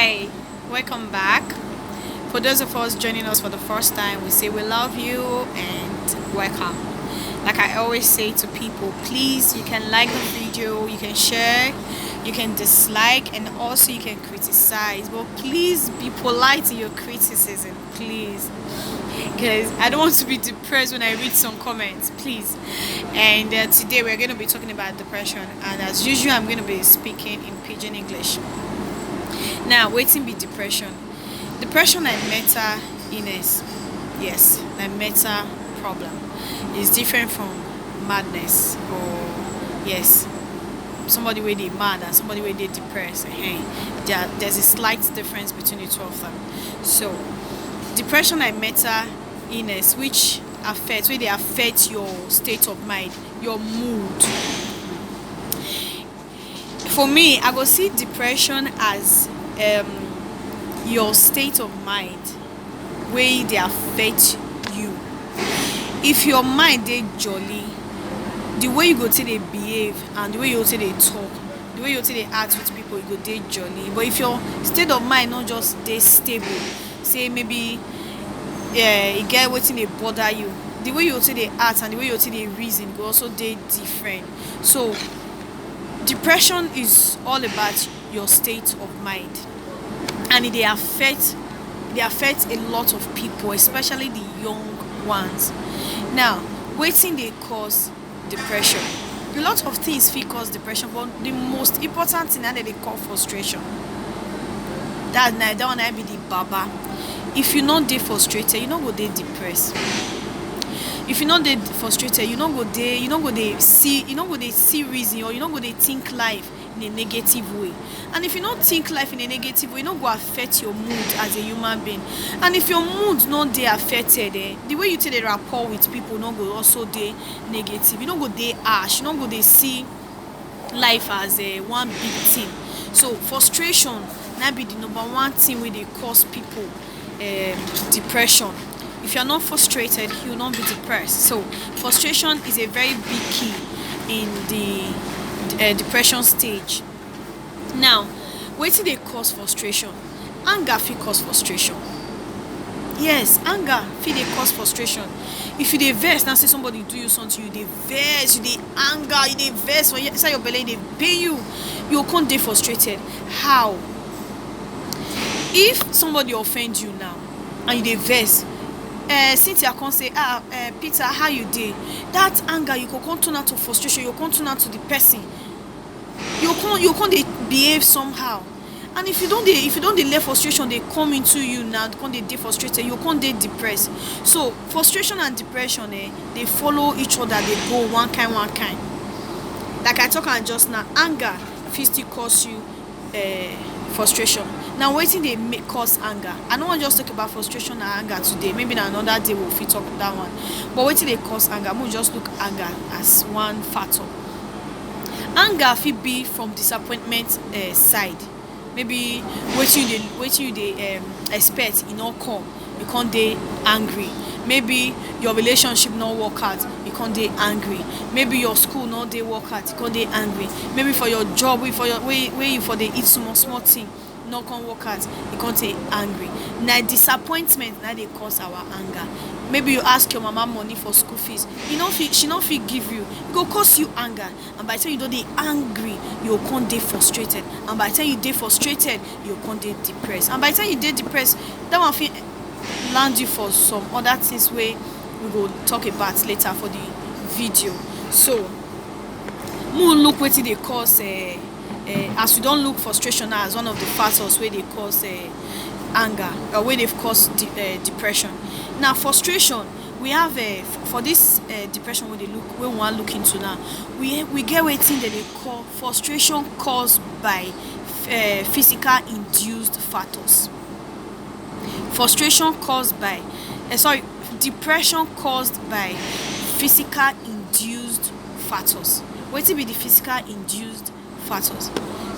Hi, welcome back. For those of us joining us for the first time, we say we love you and welcome. Like I always say to people, please, you can like the video, you can share, you can dislike, and also you can criticize. But please be polite in your criticism, please, because I don't want to be depressed when I read some comments, please. And today we're going to be talking about depression, and as usual, I'm going to be speaking in pidgin English. Now, waiting be depression. Depression and mental illness, yes, and mental problem is different from madness or yes, somebody where they mad and somebody where they depressed. Hey, there's a slight difference between the two of them. So, depression and mental illness, which affect, where they affect your state of mind, your mood. For me, I go see depression as your state of mind where they affect you. If your mind dey jolly, the way you go take dey behave and the way you go take dey talk, the way you go take dey act with people, you go dey jolly. But if your state of mind not just dey stable, say maybe e get wetin dey bother you, the way you go take dey act and the way you go take dey reason go also dey different. So depression is all about your state of mind, and it dey affect a lot of people, especially the young ones. Now, wetin dey cause depression? A lot of things fit cause depression, but the most important thing na dem dey call frustration. That one na be the baba. If you no dey frustrated, you no go dey depressed. If you no dey frustrated, you no go dey see reason, or you no go dey think life in a negative way. And if you no think life in a negative way, e no go affect your mood as a human being. And if your mood no dey affected, the way you take dey rapport with people no go also dey negative. You no go dey harsh, you no go dey see life as one big thing. So frustration na be the number one thing wey dey cause people depression. If you are not frustrated, you will not be depressed. So frustration is a very big key in the depression stage. Now, wetin dey cause frustration? Anger fit cause frustration. Yes, anger fit dey cause frustration. If you dey vex, now say somebody do you something, you dey vex, you dey anger, you dey vex for inside your belly, dey pain you, you go come dey frustrated. How? If somebody offend you now and you dey vex, Cynthia come say, Peter, how you dey? That anger, you go come turn out to frustration, you go come turn out to the person. You come dey behave somehow. And if you don't dey let frustration dey come into you now, come dey frustrated, you come dey depressed. So frustration and depression they follow each other, they go one kind. Like I talk am just now, anger fit still cause you frustration. Now wetin dey cause anger? I no wan just talk about frustration and anger today. Maybe na another day we'll fit talk that one. But wetin dey cause anger? We'll just look anger as one factor. Anger fit be from disappointment side. Maybe wetin you dey expect e no come, you come dey angry. Maybe your relationship no work out, you come dey angry. Maybe your school no dey work out, you come dey angry. Maybe for your job, where you for dey eat small thing no come work out, you come dey angry. Na disappointment na dey cause our anger. Maybe you ask your mama money for school fees, she no fit give you, e go cause you anger. And by the time you don dey angry, you go come dey frustrated. And by the time you dey frustrated, you go come dey depressed. And by the time you dey depressed, that one fit land you for some other things wey we go talk about later for the video. So make we look wetin dey cause as we don look frustration as one of the factors wey dey cause anger, or wey dey cause depression. Now frustration, we have for this depression wey we wan look into now, we get wetin dem dey call frustration caused by physical induced factors. Depression caused by physical induced factors. Wetin be the physical induced factors?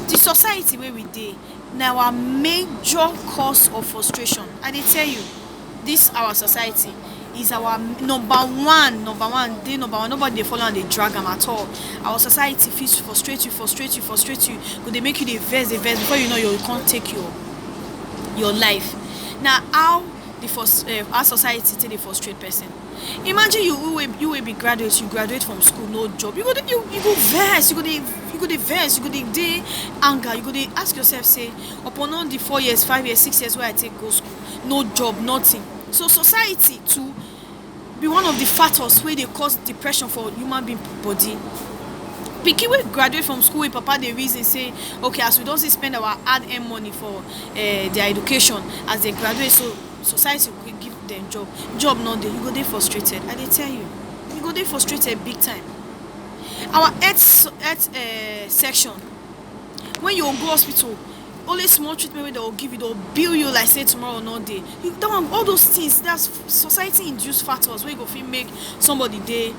The society where we dey na our major cause of frustration. I dey tell you, this our society is our number one. Nobody dey follow and dey drag am at all. Our society fit frustrate you, go dey make you dey vex before you know you can't take your your life. Now how our society take dey frustrate person. Imagine you will be graduate, you graduate from school, no job. You go vex, you go dey anger, you go dey ask yourself say upon all the 4 years, 5 years, 6 years wey I take go school, no job, nothing. So society too be one of the factors wey dey cause depression for human being body. Pikin wey graduate from school wey papa dey reason say okay, as we don still spend our hard earned money for their education, as they graduate, so society go give them job no dey, you go dey frustrated. I dey tell you, you go dey frustrated big time. Our health section, when you go hospital, only small treatment wey dem go give you, dem go bill you like say tomorrow no dey. That one, all those things, that's society induced factors wey go fit make somebody dey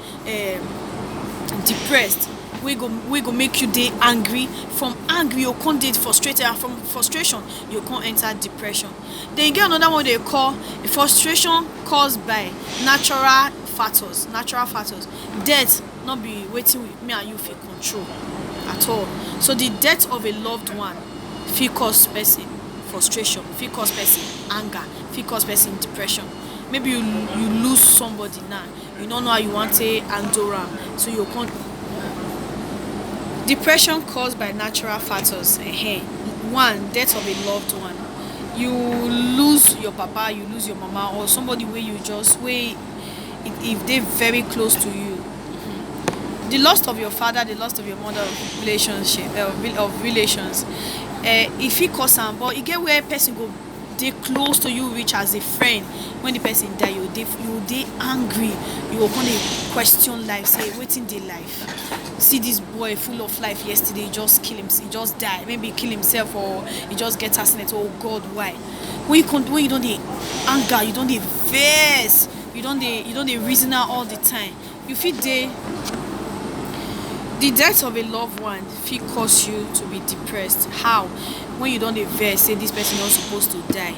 depressed, wey go make you dey angry. From angry you come dey frustrated, and from frustration you come enter depression. Then you get another one they call frustration caused by natural factors. Death not be wetin me and you fit control at all. So the death of a loved one fit cause person frustration, fit cause person anger, fit cause person depression. Maybe you lose somebody now, you don't know how you want to handle am, so you can't. Depression caused by natural factors. One, death of a loved one. You lose your papa, you lose your mama, or somebody where you just if they very close to you. The loss of your father, the loss of your mother, relationship of relations. If he cause am, but you get where person go dey close to you reach as a friend. When the person die, you dey angry, you go come dey question life, say wetin dey life. See this boy full of life yesterday, he just kill himself, he just die, maybe he kill himself or he just get accident. Oh God, why? When you don't dey anger, you don't dey vex, you don't dey reason all the time, you fit dey. The death of a loved one fit cause you to be depressed. How? When you don't dey vex, say this person not supposed to die.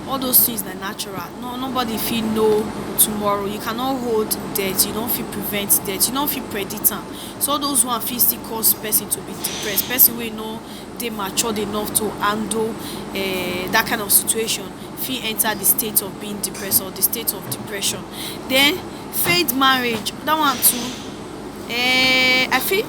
All those things are natural. Nobody fit know tomorrow. You cannot hold death. You don't fit prevent death. You don't fit predict am. So all those one fit still cause person to be depressed. Person wey no dey matured enough to handle that kind of situation fit enter the state of being depressed or the state of depression. Then failed marriage. That one too. I feel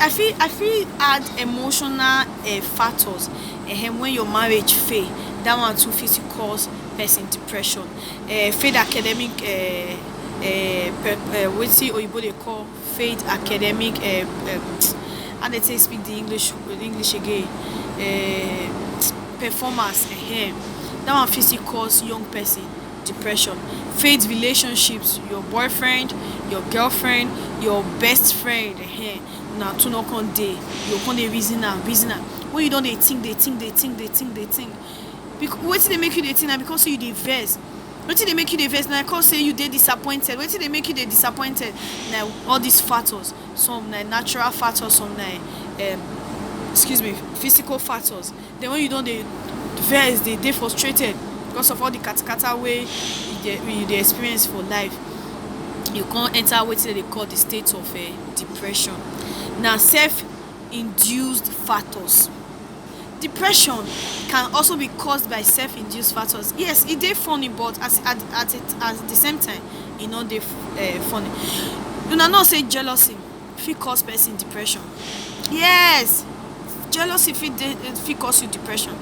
add emotional factors. When your marriage fail, that one too fit cause person depression. Failed academic wetin oyibo dey call failed academic how they say speak the English again, performance. That one fit cause young person depression. Failed relationships, your boyfriend, your girlfriend, your best friend, na two no come dey, you come dey reason am. When you don dey think, because wetin dey make you dey think na because say you dey vex. Wetin dey make you dey vex na because say you dey disappointed. Wetin dey make you dey disappointed na all these factors. Some na natural factors, some na physical factors. Then when you don dey vex, dey frustrated because of all the katakata wey you dey experience for life, you can't enter wetin they call the state of depression. Now self-induced factors. Depression can also be caused by self-induced factors. Yes, it dey funny, but at the same time, e no dey funny. Una know say jealousy fit cause person depression. Yes, jealousy fit cause you depression.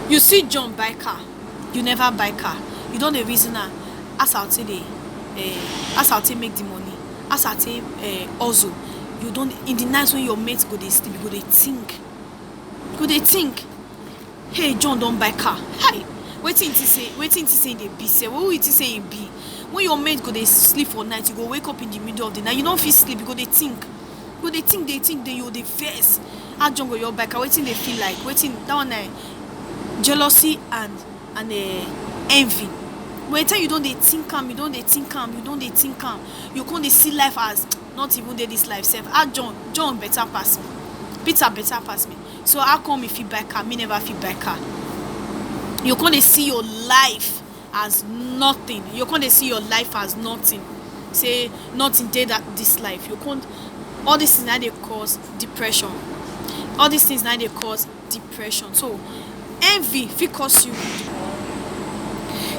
You see John buy car, you never buy car. You don dey reason am, as I take make the money, as I take hustle. You don't, in the nights when your mates go dey sleep, you go dey think, hey, John don't buy car. Hi, wetin you say dey be? Say what you say e be? When your mate go dey sleep for night, you go wake up in the middle of the night, you don't feel sleep, you go dey think, then you dey vex. How John go your buy car? Wetin dey feel like? Wetin that one jealousy and envy. By the time you don't dey think am, you can't dey see life as not even dey this life self. How John better pass me, Peter better pass me, so how come if he buy car, me never fit buy car? You can't dey see your life as nothing. You can't dey see your life as nothing. Say nothing dey that this life. You can't. All these things now they cause depression. So envy fit cause you.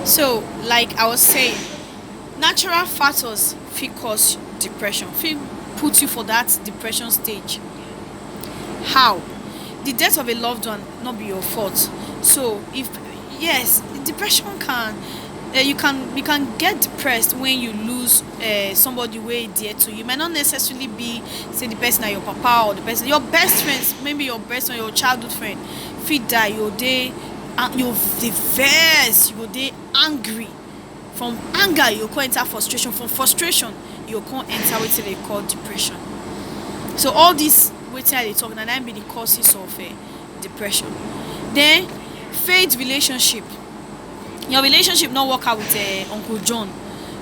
So like I was saying, natural factors fit cause depression, fit put you for that depression stage. How? The death of a loved one not be your fault. So if yes, depression can you can get depressed when you lose somebody way dear to you. You might not necessarily be say the person na your papa or the person your best friends, maybe your best friend, your childhood friend fit die. Your day you dey vex, you go dey angry. From anger you go come enter frustration, from frustration you go come enter wetin dey call depression. So all this wetin I dey talk na im be the causes of depression. Then failed relationship. Your relationship no work out with Uncle John,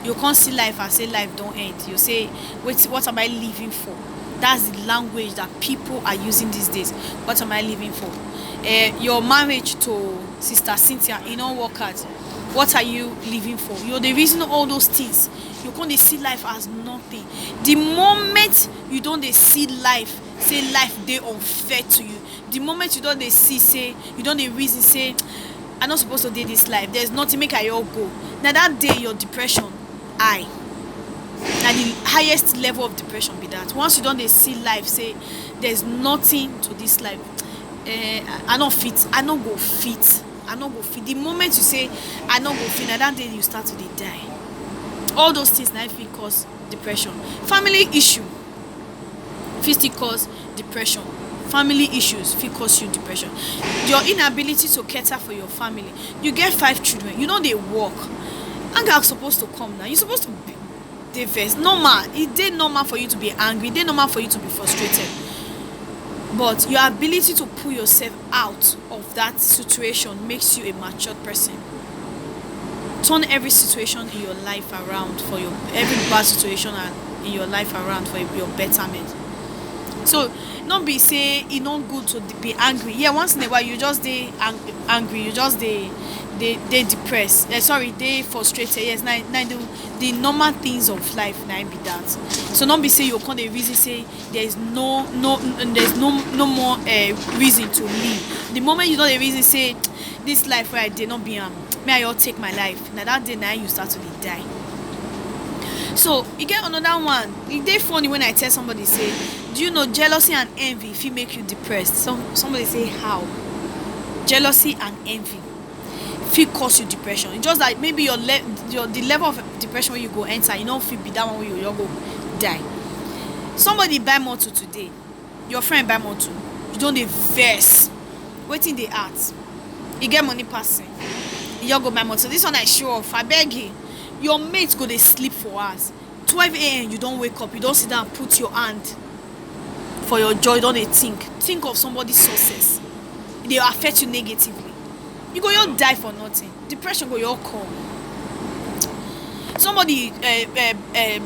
you come see life and say life don end. You say what am I living for? That's the language that people are using these days. What am I living for? Your marriage to Sister Cynthia e no work out. What are you living for? You're the reason all those things. You can't see life as nothing. The moment you don't dey see life, say life dey unfair to you. The moment you don't dey see, say you don't dey reason, say I'm not supposed to dey this life. There's nothing make I all go. Now that day your depression high. Now the highest level of depression be that. Once you don't dey see life, say there's nothing to this life. I no fit. I no go fit. I no go fit. The moment you say I no go fit, na that day you start to dey die. All those things na fit cause depression. Family issue fit still cause depression. Family issues fit cause you depression. Your inability to cater for your family. You get 5 children, you know they work. Anger supposed to come now. You're supposed to be dey vex. Normal. It dey normal for you to be angry. It dey normal for you to be frustrated. But your ability to pull yourself out of that situation makes you a matured person. Turn every situation in your life around for your every bad situation in your life around for your betterment. So not be say e no good to be angry. Yeah, once in a while you just dey angry, you just dey depressed. Dey frustrated. Yes, now the normal things of life now be that. So not be say you come dey reason say there's no more reason to live. The moment you don't dey reason say this life where I did not be may I all take my life. Now that day now you start to dey die. So you get another one. It dey funny when I tell somebody say, do you know jealousy and envy fit make you depressed? Somebody say how? Jealousy and envy fit cause you depression. It's just like maybe the level of depression where you go enter, you know, fit be that one where you go die. Somebody buy motor today, your friend buy motor, you don't dey vex. Wetin dey act? You get money passing, you go buy motor. This one I show off. I beg you. Your mates go dey sleep for hours. 12 a.m. you don't wake up, you don't sit down, put your hand for your joy, don't dey think of somebody's success. They affect you negatively. You go you die for nothing. Depression go you come. Somebody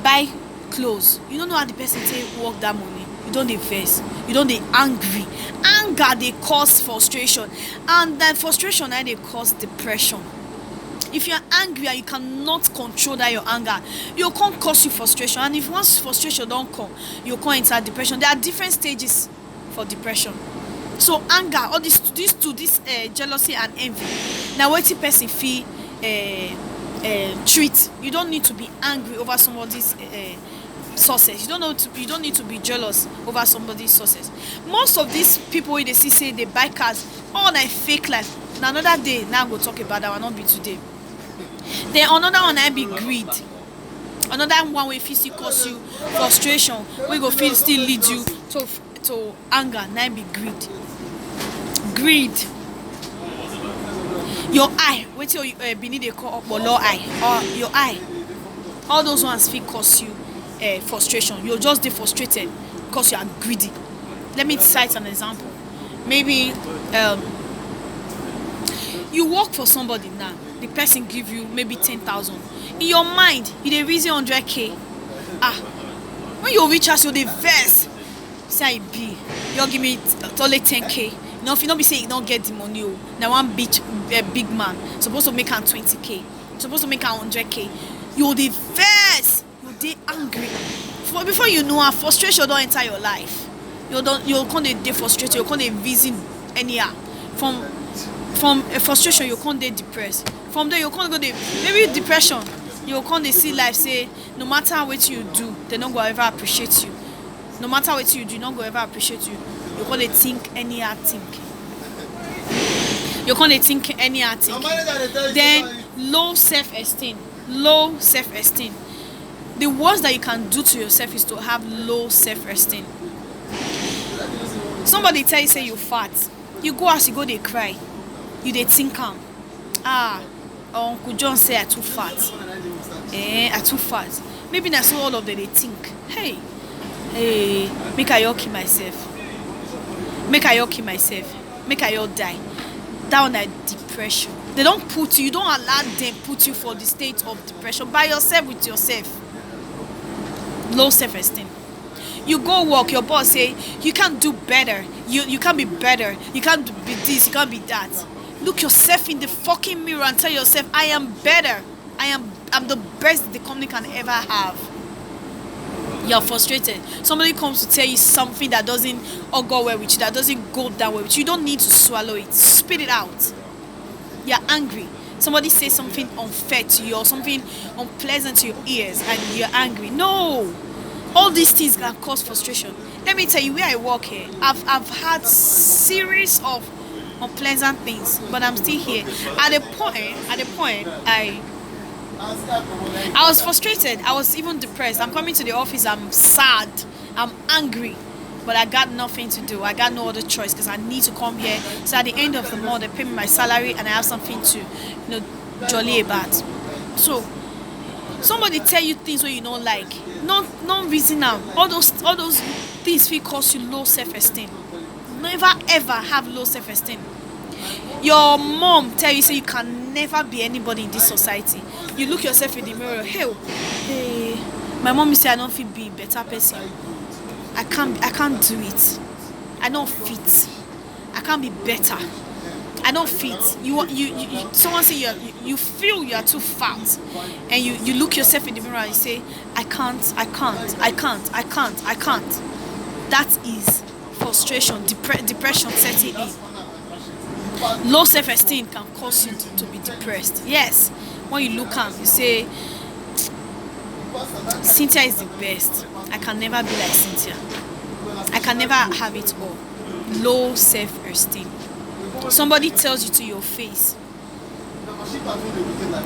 buy clothes. You don't know how the person take work that money. You don't dey vex. You don't dey angry. Anger they cause frustration, and that frustration now they cause depression. If you're angry and you cannot control that your anger, you can't cause you frustration. And if once frustration don't come, you can't enter depression. There are different stages for depression. So anger, all these two, jealousy and envy. Now what the person feel treat. You don't need to be angry over somebody's success. You don't need to be jealous over somebody's success. Most of these people they see say they buy cars, all like fake life. Now another day, now we'll talk about that one, not be today. Then another one I be greed. Another one way fit still cause you frustration. We go feel still lead you to anger. Now be greed. Greed. Your eye. Wait till you beneath they call up low eye or your eye. All those ones fit cause you frustration. You're just frustrated because you are greedy. Let me cite an example. Maybe you work for somebody now. The person give you maybe 10,000. In your mind, you dey reason 100k. When you reach us, you dey vex. Say I be, you give me only 10k. Now if you not be saying you don't get the money, now one big man supposed to make am 20k, supposed to make am 100k. You dey vex, you dey angry. Before you know, frustration don't enter your life. You can't dey frustrated. You can't dey reason anyhow. From From a frustration you can't get depressed. From there you can't go the maybe depression. You can't see life say no matter what you do, they not go ever appreciate you. No matter what you do, not go ever appreciate you. You can't think any other thing. You can't think any other thing. Then low self-esteem. Low self-esteem. The worst that you can do to yourself is to have low self-esteem. Somebody tell you say you fat. You go as you go they cry. You they think Uncle John say I too fat. I too fat. Maybe that's what all of them they think. Hey, make I all kill myself. Make I all kill myself. Make I all die. Down that depression. They don't put you don't allow them put you for the state of depression by yourself with yourself. Low self-esteem. You go work, your boss say you can't do better. You can't be better. You can't be this, you can't be that. Look yourself in the fucking mirror and tell yourself, I am better. I'm the best the company can ever have. You're frustrated. Somebody comes to tell you something that doesn't all go well with you, that doesn't go that way with you. You don't need to swallow it. Spit it out. You're angry. Somebody says something unfair to you or something unpleasant to your ears and you're angry. No. All these things can cause frustration. Let me tell you, where I work here, I've had series of unpleasant things, but I'm still here. At the point, I was frustrated. I was even depressed. I'm coming to the office. I'm sad. I'm angry, but I got nothing to do. I got no other choice because I need to come here. So at the end of the month, they pay me my salary, and I have something to, jolly about. So somebody tell you things where you don't like. No reason now. All those things will cause you low self-esteem. Never ever have low self-esteem. Your mom tell you say you can never be anybody in this society. You look yourself in the mirror. Hey, my mom say I don't feel be a better person. I can't do it. I don't fit. I can't be better. I don't fit. You someone say you feel you are too fat, and you look yourself in the mirror and you say I can't. That is frustration, depression setting in. Low self-esteem can cause you to be depressed. Yes, when you look at you say Cynthia is the best. I can never be like Cynthia. I can never have it all. Low self-esteem. Somebody tells you to your face,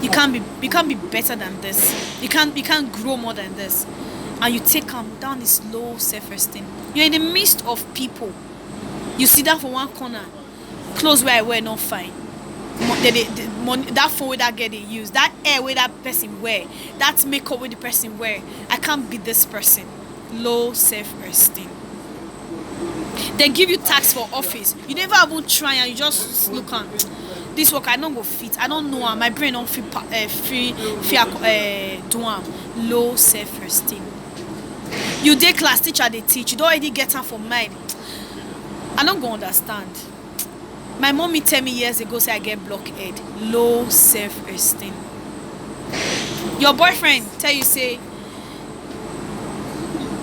you can't be better than this. You can't grow more than this, and you take down this low self-esteem. You're in the midst of people. You sit down for one corner. Clothes where I wear not fine. That phone where that girl they use, that hair where that person wear, that makeup where the person wear. I can't be this person. Low self-esteem. They give you tax for office. You never even try and you just look on this work. I don't go fit. I don't know. My brain don't feel do am. Low self-esteem. You day class teacher they teach. You don't already get her for mind. I don't go understand. My mommy tell me years ago say I get blockhead. Low self-esteem. Your boyfriend tell you say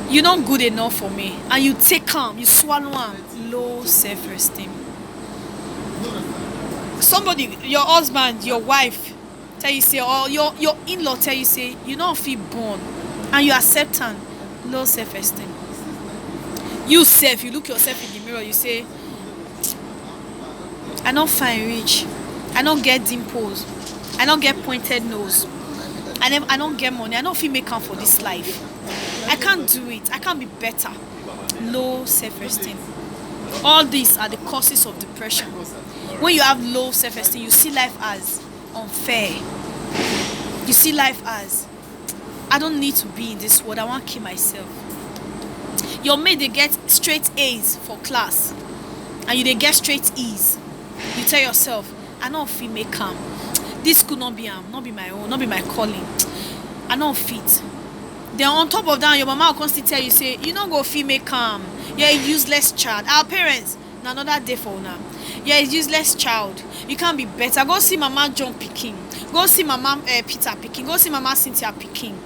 you're not good enough for me, and you take calm, you swallow am. Low self-esteem. Somebody, your husband, your wife tell you say, or your in-law tell you say you don't feel born, and you accept am. Low self-esteem. You self, you look yourself in the mirror, you say I don't find rich. I don't get dimples. I don't get pointed nose. I don't get money. I don't feel make up for this life. I can't do it. I can't be better. Low self-esteem. All these are the causes of depression. When you have low self-esteem, you see life as unfair. You see life as I don't need to be in this world. I want to kill myself. Your mate they get straight A's for class, and you they get straight E's. You tell yourself, I don't feel make calm. This could not be not be my own, not be my calling. I don't fit. Then on top of that, your mama will constantly tell you, say, you don't go feel make calm. You're a useless child. Our parents, now another day for now. You're a useless child. You can't be better. Go see Mama John Peking. Go see Mama Peter Peking. Go see Mama Cynthia Peking.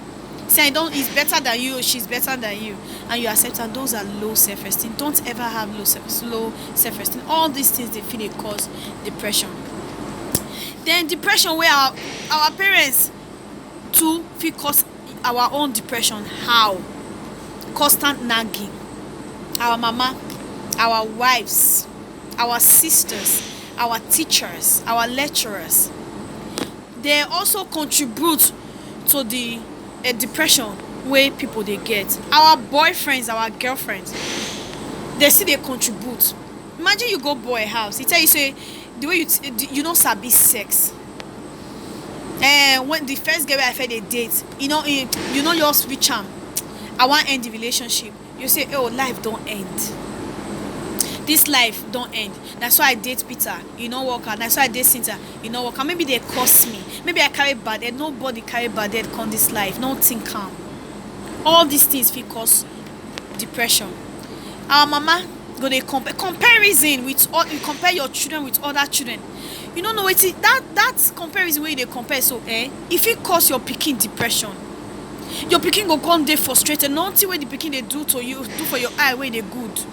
Say, he's better than you, she's better than you, and you accept, and those are low self-esteem. Don't ever have low self-esteem. All these things they feel they cause depression. Then depression where our parents too fit cause our own depression. How? Constant nagging. Our mama, our wives, our sisters, our teachers, our lecturers, they also contribute to the depression wey people dey get. Our boyfriends, our girlfriends, they still dey contribute. Imagine you go boy house, he tell you say the way you no sabi sex. When the first girl wey I first dey date, you no just reach am, I wan end the relationship, you say, oh, life don end, this life don end. That's why I date Peter, e no work out. That's why I date Cynthia, e no work out. Maybe they curse me, maybe I carry bad head. Nobody carry bad head come this life, no think am. All these things fit cause depression. Our mama go dey comparison with all. You compare your children with other children, you no know wetin that comparison wey you dey compare, so e fit cause your pikin depression. Your pikin go come dey frustrated. Nothing wey the pikin dey do to you, do for your eye wey dey good,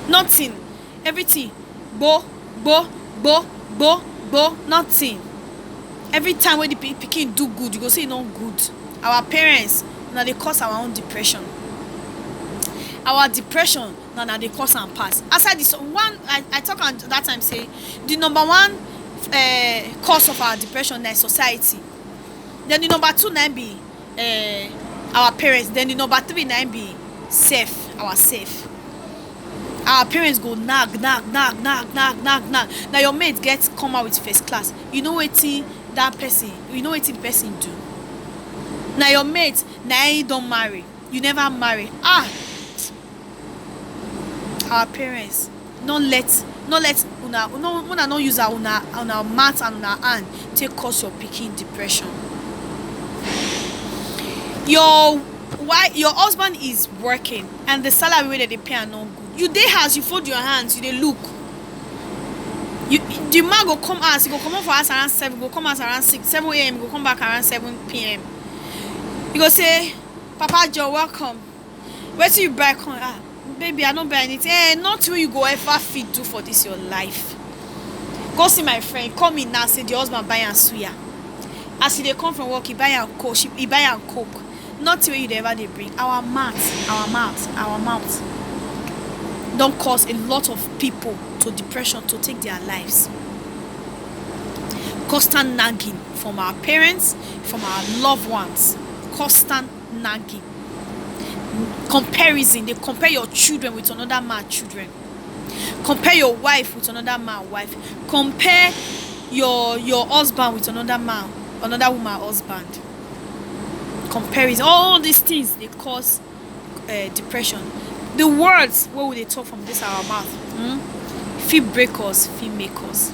nothing. Everything bo, nothing. Every time when the pikin do good, you go say e no good. Our parents na dey cause our own depression. Our depression na dey cause am pass. Aside this one, I talk am that time say the number one cause of our depression na society. Then the number two na be our parents. Then the number three na be ourself. Our parents go nag. Now your mate gets come out with first class. You know wetin that person, you know wetin the person do. Now your mate, now he don't marry, you never marry. Our parents, don't let una no use una mouth and una hand take cause your pikin depression. Your husband is working and the salary wey dey pay am no good. You dey house, you fold your hands, you dey look. The man go come house, he go come out for house around 7, go come out around 7 a.m, go come back around 7 p.m. You go say, Papa Joe, welcome. Where till you buy? Baby, I don't buy anything. Not what you go ever fit do for this your life. Go see my friend, call me now, say the husband buy and suya. As he dey come from work, he buy and coke. Not what you ever they bring. Our mouth don't cause a lot of people to depression, to take their lives. Constant nagging from our parents, from our loved ones. Constant nagging. Comparison. They compare your children with another man's children. Compare your wife with another man's wife. Compare your husband with another woman's husband. Comparison. All these things, they cause depression. The words, what would they talk from this our mouth? Feel break us, feel make us.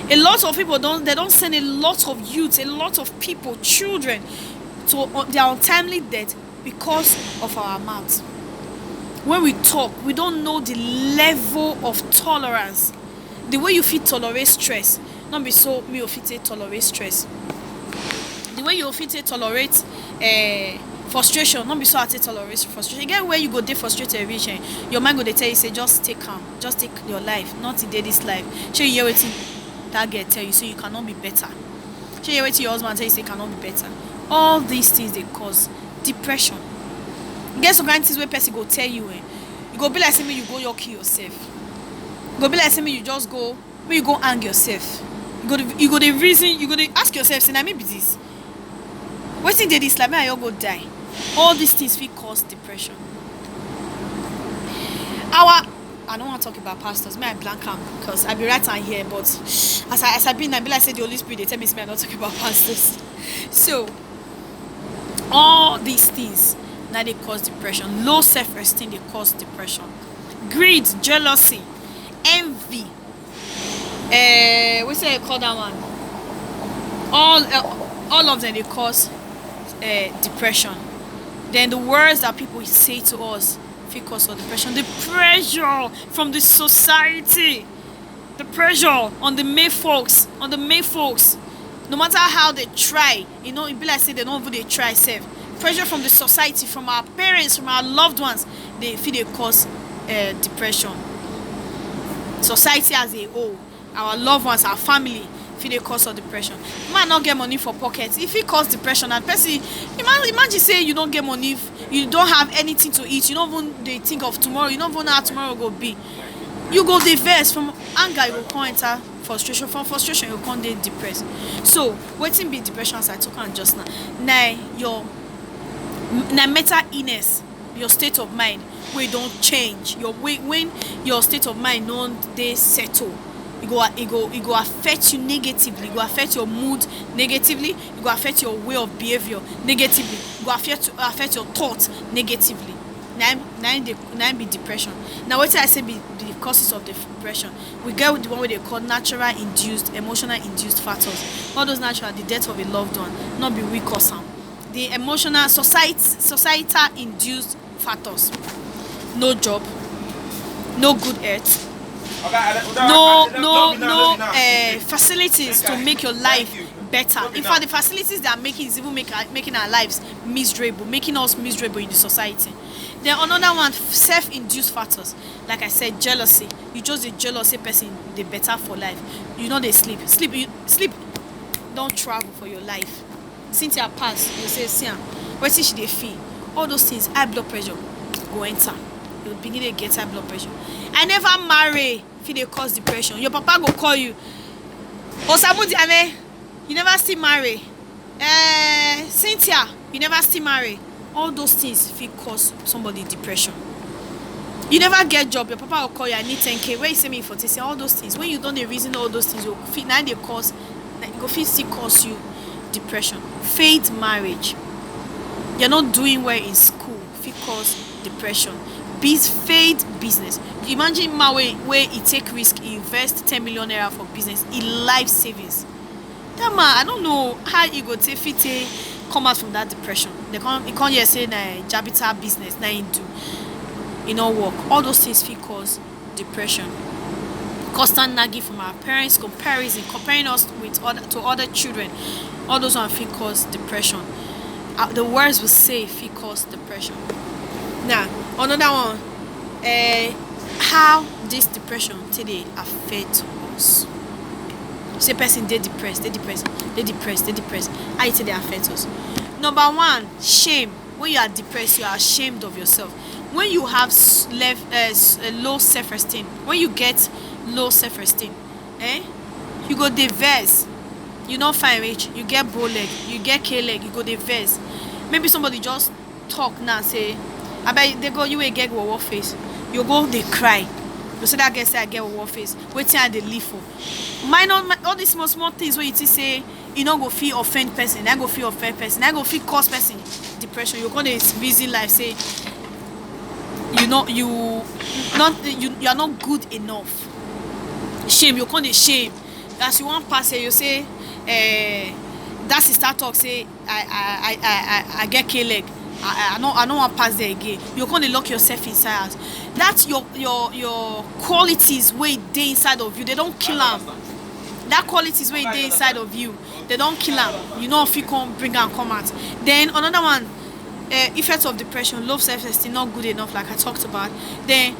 A lot of people don't send a lot of youth, a lot of people, children, to their untimely death because of our mouth. When we talk, we don't know the level of tolerance. The way you feel tolerate stress, not be so me of it tolerate stress. The way you fit tolerate frustration, not be so at tolerate frustration. Again, where you go dey frustrated reach, your mind go dey tell you say just take calm, just take your life, not today this life. Shey you hear wetin that girl tell you, so you cannot be better. Shey you hear wetin your husband tell you, say you cannot be better. All these things they cause depression. Get some kind of things where person go tell you, you go be like say me you go your kill yourself. You go be like say me you just go, when you go hang yourself. You go the reason, you go to ask yourself, say, na me be this. Wetin dey this like me I go die. All these things will cause depression. I don't want to talk about pastors. May I blank am because I be right on here, but as I be like say the Holy Spirit they tell me I not talk about pastors. So all these things now they cause depression. Low self-esteem they cause depression. Greed, jealousy, envy. We say I call that one. All of them they cause depression. Then the words that people say to us feel cause of depression. The pressure from the society, the pressure on the male folks, no matter how they try, it be like say they don't even they try safe. Pressure from the society, from our parents, from our loved ones, they feel they cause depression. Society as a whole, our loved ones, our family fit dey cause of depression. Man not get money for pocket, if fit cause depression. And person, imagine say you don't get money, you don't have anything to eat, you don't even dey think of tomorrow, you don't even know how tomorrow go be. You go dey vex, from anger you go come enter frustration, from frustration you go come dey depressed. So wetin be depression, as I talk am just now, na mental illness, your state of mind wey don change, when your state of mind no dey settle, e go affect you negatively, e go affect your mood negatively, e go affect your way of behaviour negatively, e go affect your thoughts negatively. Na im be depression. Now wetin I say be the causes of depression, we get the one wey dey call natural induced, emotional induced factors. All those natural, the death of a loved one, not be we cause am. The emotional, societal induced factors: no job, no good health, no facilities to make your life better. In fact, the facilities they are making is even making our lives miserable, making us miserable in the society. Then another one, self-induced factors. Like I said, jealousy. You just a jealousy person, they better for life. You know they sleep. Don't travel for your life. Cynthia pass, you say, see, wetin she dey feel. All those things, high blood pressure go enter. You begin to get high blood pressure. I never marry, if dey cause depression. Your papa go call you, Osamu Diame, you never still marry. Cynthia, you never still marry. All those things fit cause somebody depression. You never get job, your papa will call you, I need 10k. Where you say me for this? All those things. When you don't dey reason all those things, you fit now they cause, go fit still cause you depression. Failed marriage. You're not doing well in school, fit cause depression. Failed business. Imagine man where he take risk, he invest 10 million naira for business, in life savings. That man, I don't know how he go take fit come out from that depression. He can't just say na jabita business, na him do. It not work. All those things fit cause depression. Constant nagging from our parents, comparing us to other children. All those one fit cause depression. The words we say fit cause depression. Now, another one, how this depression today affect us. Say person they depressed. How it they affect us? Number one, shame. When you are depressed, you are ashamed of yourself. When you have low self-esteem, when you get low self-esteem, you go diverse. You not find rich, you get bow leg, you get K leg, you go diverse. Maybe somebody just talk now, say, I bet they go, you will get war face. You go, they cry. You say that guy say I get war face. Waiting at the live for. All these small things where you say, you don't go feel offend person, I go feel offend person, I go feel cause person depression. You go this busy life, say you are not good enough. Shame, you call it shame. As you want pass here, you say, that sister talk say I get K leg. I don't want pass there again. You're gonna lock yourself inside. That's your qualities way they inside of you. They don't kill them. That qualities way they inside of you. They don't kill them. You know if you can bring and come out. Then another one, effects of depression, low self-esteem, not good enough, like I talked about. Then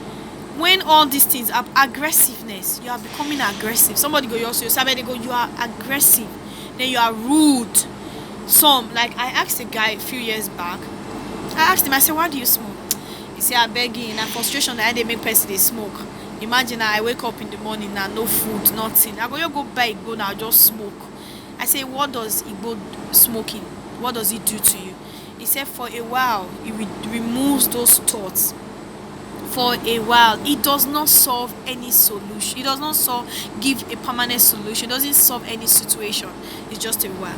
when all these things are aggressiveness, you are becoming aggressive. Somebody go also, they go, you are aggressive. Then you are rude. Some, like I asked a guy a few years back, I asked him, I said, why do you smoke? He said, I'm begging, and frustration that they make person they smoke. Imagine I wake up in the morning now, no food, nothing. I go, you go buy Igbo now, just smoke. I say, what does Igbo smoking, what does it do to you? He said, for a while, it removes those thoughts. For a while, it does not solve any solution. It does not give a permanent solution. It doesn't solve any situation. It's just a while.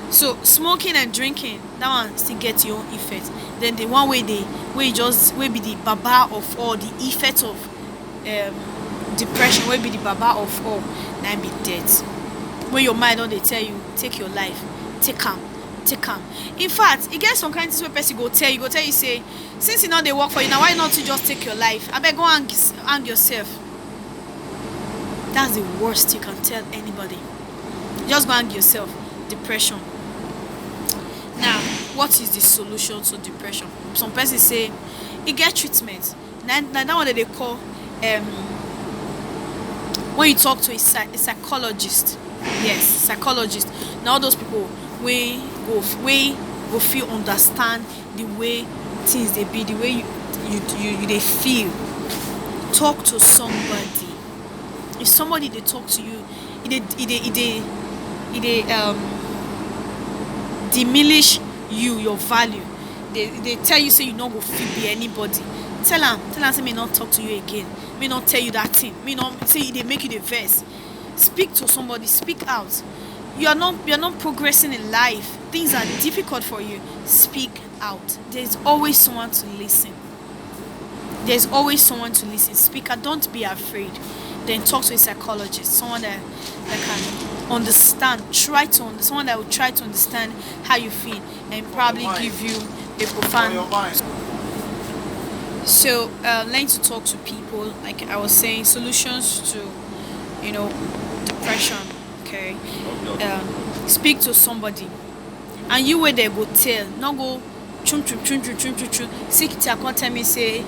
So smoking and drinking, that one still gets your own effect. Then the one way be the baba of all, the effect of depression, will be the baba of all, now be death. When your mind don't they tell you, take your life, take calm. In fact, it gets some kind of things where person go tell you, say, since you know they work for you, now why not you just take your life? I beg go hang yourself. That's the worst you can tell anybody. Just go hang yourself. Depression. Now, what is the solution to depression? Some persons say it get treatment. Now that what they call when you talk to a psychologist, yes, psychologist. Now those people we go feel understand the way things they be, the way you they feel. Talk to somebody. If somebody they talk to you, it diminish your value. They tell you say you not go fit be anybody. Tell them say me not talk to you again. Me not tell you that thing. Me not say they make you the verse. Speak to somebody. Speak out. You're not progressing in life. Things are difficult for you. Speak out. There's always someone to listen. There's always someone to listen. Speak out. Don't be afraid. Then talk to a psychologist, someone that can understand. Someone that will try to understand how you feel and probably give you a profound. So learn to talk to people. Like I was saying, solutions to depression. Okay, speak to somebody, and you where they go tell, not go chum chum chum chum chum chum chum. Peter can't tell me say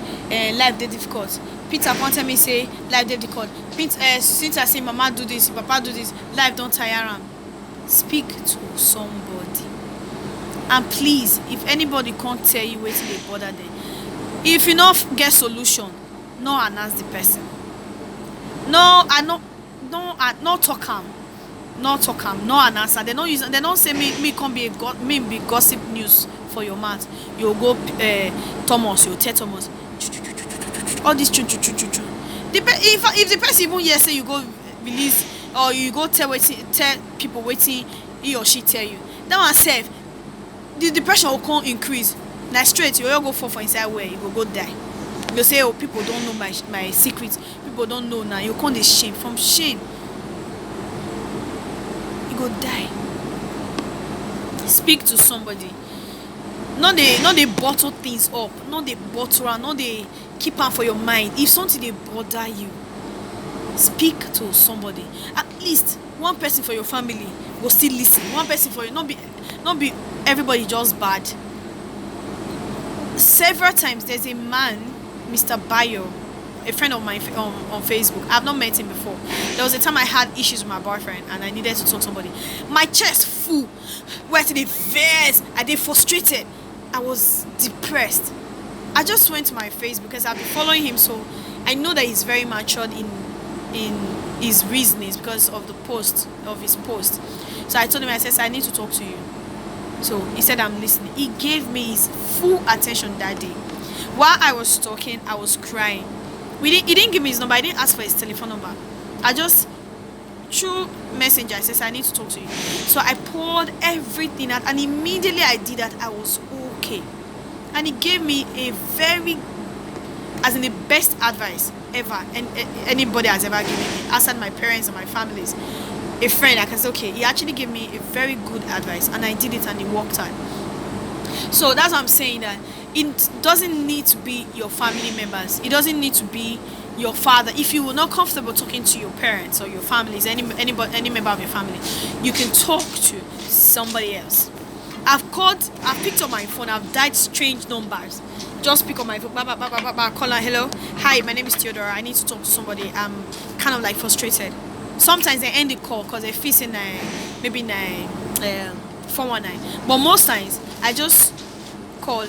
life dey difficult. Peter can't tell me say life dey difficult. Since I say mama do this, papa do this, life don't tire am. Speak to somebody, and please, if anybody can't tell you wetin dey bother them, if you not get solution, no announce the person. No, I no talk am. No talk am, no answer. They don't use. They don't say me come be be gossip news for your mouth. You go Thomas, you tell Thomas. All this chu chu chu chu chu. If the person even here say you go release or you go tell people waiting, he or she tell you. That one self, the depression will come increase. Like straight, you will go for inside where you go die. You say, oh, people don't know my secrets. People don't know now. You come the shame from shame. Go die. Speak to somebody. Not they bottle things up. Not they bottle and not they keep on for your mind. If something they bother you, speak to somebody. At least one person for your family will still listen. One person for you. Not be everybody just bad. Several times there's a man, Mr. Bayo, a friend of mine on Facebook. I've not met him before. There was a time I had issues with my boyfriend and I needed to talk to somebody. My chest full. Where to the verse? I did frustrated. I was depressed. I just went to my Facebook because I've been following him, so I know that he's very matured in his reasonings because of his post. So I told him, I said, I need to talk to you. So he said, I'm listening. He gave me his full attention that day. While I was talking, I was crying. He didn't give me his number. I didn't ask for his telephone number. I just through messenger I said I need to talk to you. So I poured everything out, and immediately I did that, I was okay. And he gave me a very, as in the best advice ever and anybody has ever given me, outside my parents and my families. A friend, I can say, okay, he actually gave me a very good advice, and I did it and it worked out. So that's what I'm saying, that it doesn't need to be your family members. It doesn't need to be your father. If you were not comfortable talking to your parents or your families, any member of your family, you can talk to somebody else. I've picked up my phone, I've dialed strange numbers. Just pick up my phone, call her, hello, hi, my name is Theodora, I need to talk to somebody. I'm kind of like frustrated. Sometimes they end the call because they're facing maybe 419. But most times I just call